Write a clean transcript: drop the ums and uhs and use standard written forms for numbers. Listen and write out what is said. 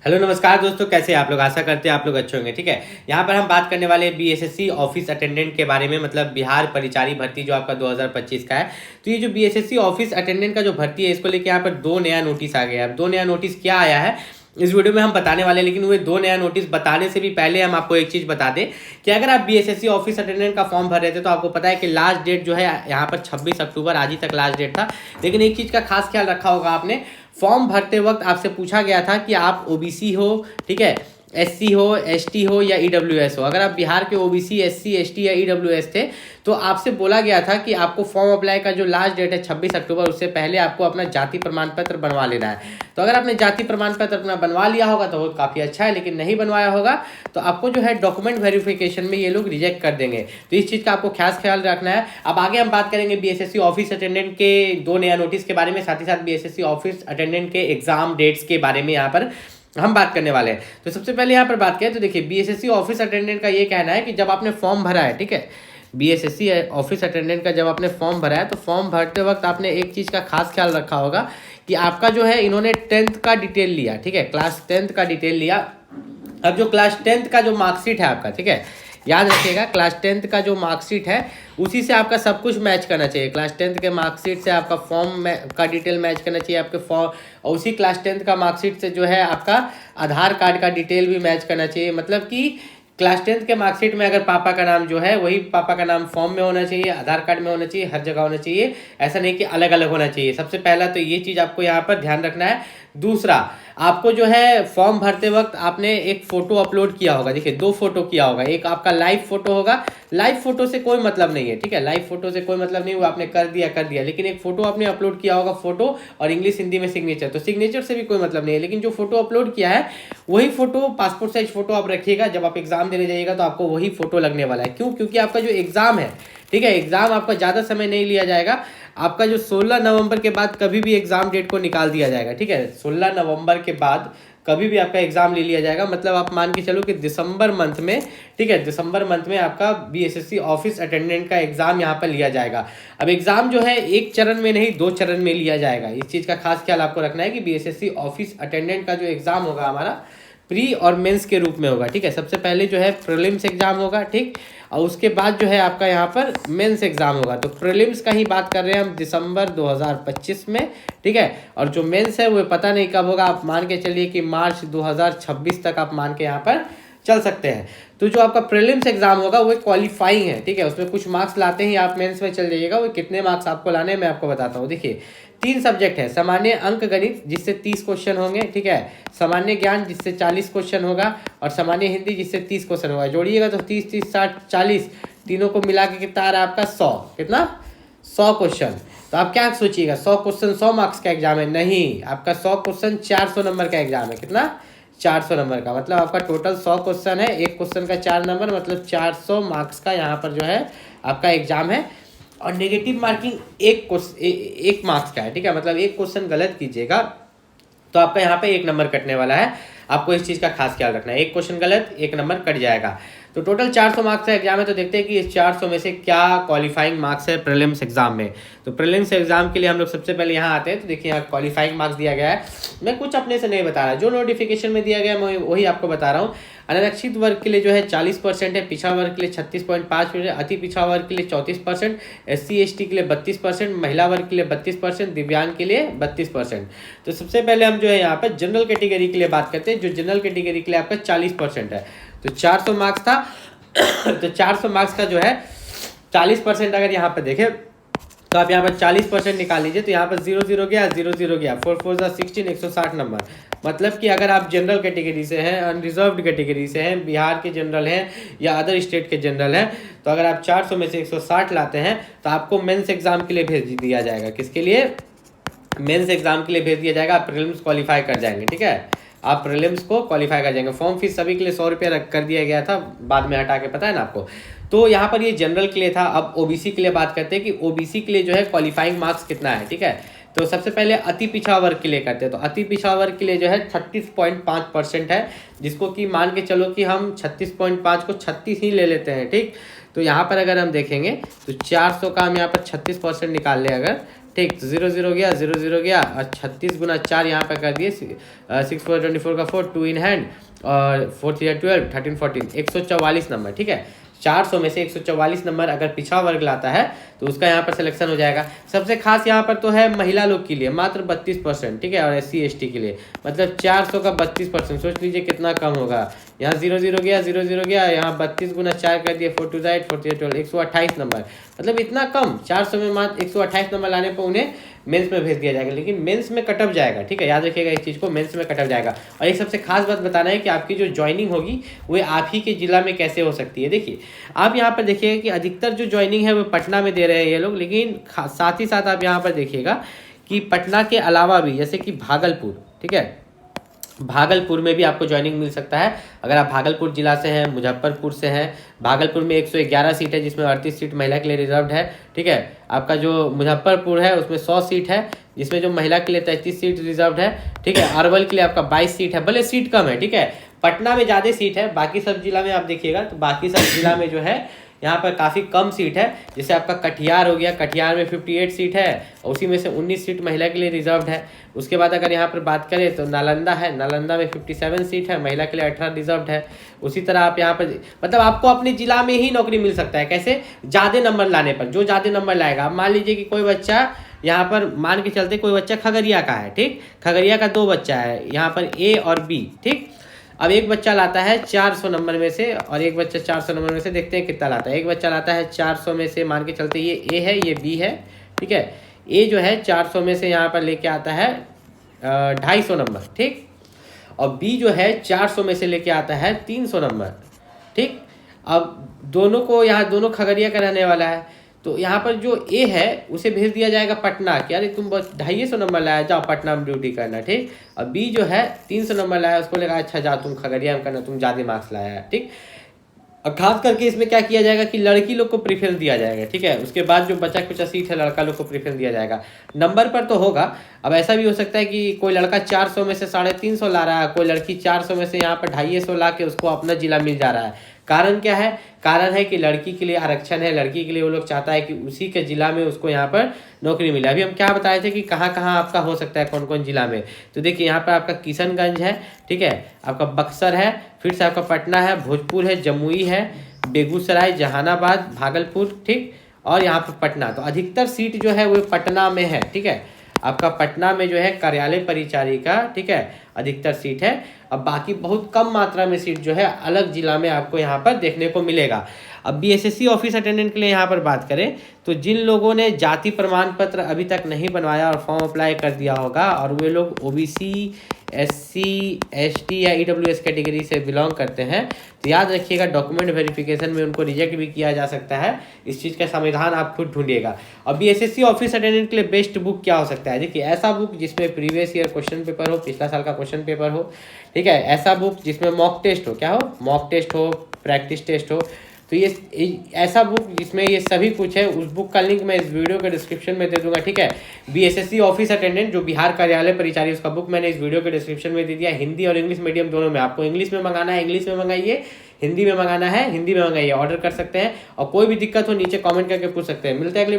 Hello नमस्कार दोस्तों, कैसे हैं आप लोग। आशा करते हैं आप लोग अच्छे होंगे। ठीक है, यहाँ पर हम बात करने वाले हैं बीएसएससी ऑफिस अटेंडेंट के बारे में, मतलब बिहार परिचारी भर्ती जो आपका 2025 का है। तो ये जो बीएसएससी ऑफिस अटेंडेंट का जो भर्ती है, इसको लेके यहाँ पर दो नया नोटिस आ गया है। अब दो नया नोटिस क्या आया है इस वीडियो में हम बताने वाले हैं, लेकिन वो दो नया नोटिस बताने से भी पहले हम आपको एक चीज़ बता दें कि अगर आप बीएसएससी ऑफिस अटेंडेंट का फॉर्म भर रहे थे तो आपको पता है कि लास्ट डेट जो है यहाँ पर 26 अक्टूबर, आज ही तक लास्ट डेट था। लेकिन एक चीज़ का खास ख्याल रखा होगा आपने, फॉर्म भरते वक्त आपसे पूछा गया था कि आप ओबीसी हो, ठीक है, एससी हो, एसटी हो या ईडब्ल्यूएस हो। अगर आप बिहार के ओबीसी, एससी, एसटी या ईडब्ल्यूएस थे तो आपसे बोला गया था कि आपको फॉर्म अप्लाई का जो लास्ट डेट है 26 अक्टूबर, उससे पहले आपको अपना जाति प्रमाण पत्र बनवा लेना है। तो अगर आपने जाति प्रमाण पत्र अपना बनवा लिया होगा तो वो काफ़ी अच्छा है, लेकिन नहीं बनवाया होगा तो आपको जो है डॉक्यूमेंट वेरिफिकेशन में ये लोग रिजेक्ट कर देंगे। तो इस चीज़ का आपको खास ख्याल रखना है। अब आगे हम बात करेंगे बीएसएससी ऑफिस अटेंडेंट के दो नया नोटिस के बारे में, साथ ही साथ बीएसएससी ऑफिस अटेंडेंट के एग्जाम डेट्स के बारे में यहाँ पर हम बात करने वाले हैं। तो सबसे पहले यहाँ पर बात करें तो देखिए, बीएसएससी ऑफिस अटेंडेंट का ये कहना है कि जब आपने फॉर्म भरा है, ठीक है, बीएसएससी ऑफिस अटेंडेंट का जब आपने फॉर्म भरा है तो फॉर्म भरते वक्त आपने एक चीज़ का खास ख्याल रखा होगा कि आपका जो है इन्होंने 10th का डिटेल लिया, ठीक है, क्लास 10th का डिटेल लिया। अब जो क्लास 10th का जो मार्कशीट है आपका, ठीक है, याद रखिएगा क्लास 10th का जो मार्कशीट है उसी से आपका सब कुछ मैच करना चाहिए। क्लास 10th के मार्कशीट से आपका फॉर्म का डिटेल मैच करना चाहिए आपके फॉर्म, और उसी क्लास 10th का मार्कशीट से जो है आपका आधार कार्ड का डिटेल भी मैच करना चाहिए। मतलब कि क्लास 10th के मार्कशीट में अगर पापा का नाम जो है वही पापा का नाम फॉर्म में होना चाहिए, आधार कार्ड में होना चाहिए, हर जगह होना चाहिए, ऐसा नहीं कि अलग अलग होना चाहिए। सबसे पहला तो ये चीज़ आपको यहाँ पर ध्यान रखना है। दूसरा, आपको जो है फॉर्म भरते वक्त आपने एक फ़ोटो अपलोड किया होगा। देखिए, दो फोटो किया होगा, एक आपका लाइव फोटो होगा। लाइव फोटो से कोई मतलब नहीं है, ठीक है, लाइव फोटो से कोई मतलब नहीं, वो आपने कर दिया, लेकिन एक फोटो आपने अपलोड किया होगा, फोटो और इंग्लिश हिंदी में सिग्नेचर। तो सिग्नेचर से भी कोई मतलब नहीं है, लेकिन जो फोटो अपलोड किया है वही फोटो, पासपोर्ट साइज फोटो आप रखिएगा। जब आप एग्जाम देने जाइएगा तो आपको वही फोटो लगने वाला है। क्यों? क्योंकि आपका जो एग्जाम है, ठीक है, एग्जाम आपका ज़्यादा समय नहीं लिया जाएगा। आपका जो 16 नवंबर के बाद कभी भी एग्जाम डेट को निकाल दिया जाएगा, ठीक है, 16 नवंबर के बाद कभी भी आपका एग्जाम ले लिया जाएगा। मतलब आप मान के चलो कि दिसंबर मंथ में, ठीक है, दिसंबर मंथ में आपका बीएसएससी ऑफिस अटेंडेंट का एग्जाम यहाँ पर लिया जाएगा। अब एग्जाम जो है एक चरण में नहीं, दो चरण में लिया जाएगा। इस चीज़ का खास ख्याल आपको रखना है कि बीएसएससी ऑफिस अटेंडेंट का जो एग्जाम होगा हमारा प्री और मेंस के रूप में होगा, ठीक है। सबसे पहले जो है प्रीलिम्स एग्जाम होगा, ठीक, और उसके बाद जो है आपका यहाँ पर मेंस एग्जाम होगा। तो प्रीलिम्स का ही बात कर रहे हैं हम दिसंबर 2025 में, ठीक है, और जो मेंस है वो पता नहीं कब होगा। आप मान के चलिए कि मार्च 2026 तक आप मान के यहाँ पर चल सकते हैं। तो जो आपका प्रीलिम्स एग्जाम होगा वो क्वालिफाइंग है, ठीक है, उसमें कुछ मार्क्स लाते ही आप मेंस में चल जाइएगा। वो कितने मार्क्स आपको लाने हैं मैं आपको बताता हूँ। देखिए, 3 सब्जेक्ट है, सामान्य अंक गणित जिससे 30 क्वेश्चन होंगे, ठीक है, सामान्य ज्ञान जिससे 40 क्वेश्चन होगा, और सामान्य हिंदी जिससे 30 क्वेश्चन होगा। जोड़िएगा तो 30, 30, 60, 40, तीनों को मिला के कितना आ रहा है आपका 100, कितना 100 क्वेश्चन। तो आप क्या सोचिएगा, 100 क्वेश्चन 100 मार्क्स का एग्जाम है? नहीं, आपका 100 क्वेश्चन 400 नंबर का एग्जाम है। कितना? 400 नंबर का। मतलब आपका टोटल 100 क्वेश्चन है, एक क्वेश्चन का 4 नंबर, मतलब 400 मार्क्स का यहाँ पर जो है आपका एग्जाम है। और नेगेटिव मार्किंग एक मार्क्स का है, ठीक है, मतलब एक क्वेश्चन गलत कीजिएगा तो आपका यहाँ पे 1 नंबर कटने वाला है। आपको इस चीज़ का खास ख्याल रखना है, एक क्वेश्चन गलत 1 नंबर कट जाएगा। तो टोटल 400 मार्क्स का एग्जाम है। तो देखते हैं कि इस 400 में से क्या क्वालिफाइंग मार्क्स है प्रीलिम्स एग्जाम में। तो प्रीलिम्स एग्जाम के लिए हम लोग सबसे पहले यहाँ आते हैं। तो देखिए, यहाँ क्वालिफाइंग मार्क्स दिया गया है। मैं कुछ अपने से नहीं बता रहा, जो नोटिफिकेशन में दिया गया मैं वही आपको बता रहा हूँ। अनारक्षित वर्ग के लिए जो है 40% है, पिछड़ा वर्ग के लिए 36.5%, अति पिछड़ा वर्ग के लिए 34%, SC ST के लिए 32%, महिला वर्ग के लिए 32%, दिव्यांग के लिए 32%। तो सबसे पहले हम जो है यहाँ पर जनरल कैटेगरी के लिए बात करते हैं। जो जनरल कैटेगरी के लिए आपका 40% है। तो 400 मार्क्स था तो 400 मार्क्स का जो है 40% अगर यहाँ पर देखें तो आप यहाँ पर 40% निकाल लीजिए। तो यहाँ पर 0 0 गया, 0 0 गया, 4 4 16, 160 नंबर। मतलब कि अगर आप जनरल कैटेगरी से हैं, अनरिजर्व्ड कैटेगरी से हैं, बिहार के जनरल हैं या अदर स्टेट के जनरल हैं, तो अगर आप 400 में से 160 लाते हैं तो आपको मेंस एग्जाम के लिए भेज दिया जाएगा। किसके लिए? मेंस एग्जाम के लिए भेज दिया जाएगा। आप प्रीलिम्स क्वालिफाई कर जाएंगे, ठीक है, आप प्रीलिम्स को क्वालिफाई कर जाएंगे। फॉर्म फीस सभी के लिए 100 रुपये कर दिया गया था, बाद में हटा के, पता है ना आपको। तो यहाँ पर ये जनरल के लिए था। अब ओबीसी के लिए बात करते हैं कि ओबीसी के लिए जो है क्वालिफाइंग मार्क्स कितना है, ठीक है। तो सबसे पहले अति पिछड़ा वर्ग के लिए करते हैं। तो अति पिछड़ा वर्ग के लिए जो है 36.5% है, जिसको कि मान के चलो कि हम 36.5 को 36 ही ले लेते हैं, ठीक। तो यहाँ पर अगर हम देखेंगे तो 400 का हम यहाँ पर 36% निकाल लें अगर, ठीक। तो 0 0 गया, 0 0 गया, और 36 गुना 4 यहाँ पे कर दिए, 6 4 24 का 4, 2 इन हैंड, और 4 3 12, 13 14, 144 नंबर। ठीक है, 400 में से 144 नंबर अगर पिछड़ा वर्ग लाता है तो उसका यहाँ पर सिलेक्शन हो जाएगा। सबसे खास यहाँ पर तो है महिला लोग के लिए मात्र 32%, ठीक है, और SC ST के लिए मतलब 400 का 32%, सोच लीजिए कितना कम होगा। यहाँ 0 0 गया, 0 0 गया, यहाँ 32 गुना 4 कर दिए, 4 2 8, 4 3 12, 128 नंबर, मतलब इतना कम, 400 में मात्र 128 नंबर लाने पर उन्हें मेंस में भेज दिया जाएगा। लेकिन मेंस में कटअप जाएगा, ठीक है, याद रखिएगा इस चीज़ को, मेंस में कटअप जाएगा। और एक सबसे खास बात बताना है कि आपकी जो ज्वाइनिंग होगी वो आप ही के जिला में कैसे हो सकती है। देखिए आप यहाँ पर देखिएगा कि अधिकतर जो ज्वाइनिंग है वो पटना में दे रहे हैं ये लोग, लेकिन साथ ही साथ आप यहाँ पर देखिएगा कि पटना के अलावा भी जैसे कि भागलपुर, ठीक है, भागलपुर में भी आपको ज्वाइनिंग मिल सकता है। अगर आप भागलपुर जिला से हैं, मुजफ्फरपुर से हैं, भागलपुर में 111 सीट है जिसमें 38 सीट महिला के लिए रिजर्व्ड है। ठीक है, आपका जो मुजफ्फरपुर है उसमें 100 सीट है जिसमें जो महिला के लिए 33 सीट रिजर्व्ड है। ठीक है, अरवल के लिए आपका 22 सीट है, भले सीट कम है। ठीक है, पटना में ज़्यादा सीट है, बाकी सब जिला में आप देखिएगा तो बाकी सब जिला में जो है यहाँ पर काफ़ी कम सीट है। जैसे आपका कटिहार हो गया, कटिहार में 58 सीट है और उसी में से 19 सीट महिला के लिए रिजर्व्ड है। उसके बाद अगर यहाँ पर बात करें तो नालंदा है, नालंदा में 57 सीट है, महिला के लिए 18 रिजर्व्ड है। उसी तरह आप यहाँ पर मतलब आपको अपने जिला में ही नौकरी मिल सकता है। कैसे? ज़्यादा नंबर लाने पर, जो ज़्यादा नंबर लाएगा। मान लीजिए कि कोई बच्चा यहाँ पर मान के चलते कोई बच्चा खगड़िया का है, ठीक, खगड़िया का 2 बच्चा है यहाँ पर A और B, ठीक। अब एक बच्चा लाता है 400 नंबर में से और एक बच्चा 400 नंबर में से, देखते हैं कितना लाता है। एक बच्चा लाता है 400 में से, मान के चलते ये A है, ये B है, ठीक है। A जो है 400 में से यहाँ पर लेके आता है 250 नंबर, ठीक, और B जो है 400 में से लेके आता है 300 नंबर, ठीक। अब दोनों को यहाँ दोनों खगड़िया का रहने वाला है, तो यहाँ पर जो A है उसे भेज दिया जाएगा पटना कि अरे तुम बस 250 नंबर लाया, जाओ पटना में ड्यूटी करना, ठीक। और B जो है 300 नंबर लाया, उसको लगा अच्छा जाओ तुम खगड़िया में करना, तुम ज़्यादा मार्क्स लाया है, ठीक। और खास करके इसमें क्या किया जाएगा कि लड़की लोग को प्रीफरेंस दिया जाएगा, ठीक है। उसके बाद जो बचा कुछ सीट है लड़का लोग को प्रीफरेंस दिया जाएगा। नंबर पर तो होगा। अब ऐसा भी हो सकता है कि कोई लड़का 400 में से 350 ला रहा है, कोई लड़की 400 में से यहाँ पर 250 ला के उसको अपना जिला मिल जा रहा है। कारण क्या है? कारण है कि लड़की के लिए आरक्षण है, लड़की के लिए वो लोग चाहता है कि उसी के जिला में उसको यहाँ पर नौकरी मिले। अभी हम क्या बताए थे कि कहाँ कहाँ आपका हो सकता है, कौन कौन जिला में। तो देखिए यहाँ पर आपका किशनगंज है, ठीक है, आपका बक्सर है, फिर से आपका पटना है, भोजपुर है, जमुई है, बेगूसराय, जहानाबाद, भागलपुर, ठीक, और यहाँ पर पटना। तो अधिकतर सीट जो है वो पटना में है, ठीक है। आपका पटना में जो है कार्यालय परिचारी का, ठीक है, अधिकतर सीट है। अब बाकी बहुत कम मात्रा में सीट जो है अलग जिला में आपको यहाँ पर देखने को मिलेगा। अब BSSC ऑफिस अटेंडेंट के लिए यहाँ पर बात करें तो जिन लोगों ने जाति प्रमाण पत्र अभी तक नहीं बनवाया और फॉर्म अप्लाई कर दिया होगा और वे लोग OBC, SC, ST या EWS कैटेगरी से बिलोंग करते हैं तो याद रखिएगा डॉक्यूमेंट वेरिफिकेशन में उनको रिजेक्ट भी किया जा सकता है। इस चीज़ का समाधान आप खुद ढूंढिएगा। और BSSC ऑफिस अटेंडेंट के लिए बेस्ट बुक क्या हो सकता है? देखिए ऐसा बुक जिसमें प्रीवियस ईयर क्वेश्चन पेपर हो, पिछला साल का क्वेश्चन पेपर हो, ठीक है। ऐसा बुक जिसमें मॉक टेस्ट हो, क्या हो, मॉक टेस्ट हो, प्रैक्टिस टेस्ट हो। तो ये ऐसा बुक जिसमें ये सभी कुछ है, उस बुक का लिंक मैं इस वीडियो के डिस्क्रिप्शन में दे दूंगा, ठीक है। BSSC ऑफिस अटेंडेंट जो बिहार कार्यालय परिचारी, उसका बुक मैंने इस वीडियो के डिस्क्रिप्शन में दे दिया। हिंदी और इंग्लिश मीडियम दोनों में। आपको इंग्लिश में मंगाना है इंग्लिश में मंगाइए, हिंदी में मंगाना है हिंदी में मंगाइए, ऑर्डर कर सकते हैं। और कोई भी दिक्कत हो नीचे कॉमेंट करके पूछ सकते हैं। मिलते हैं अगले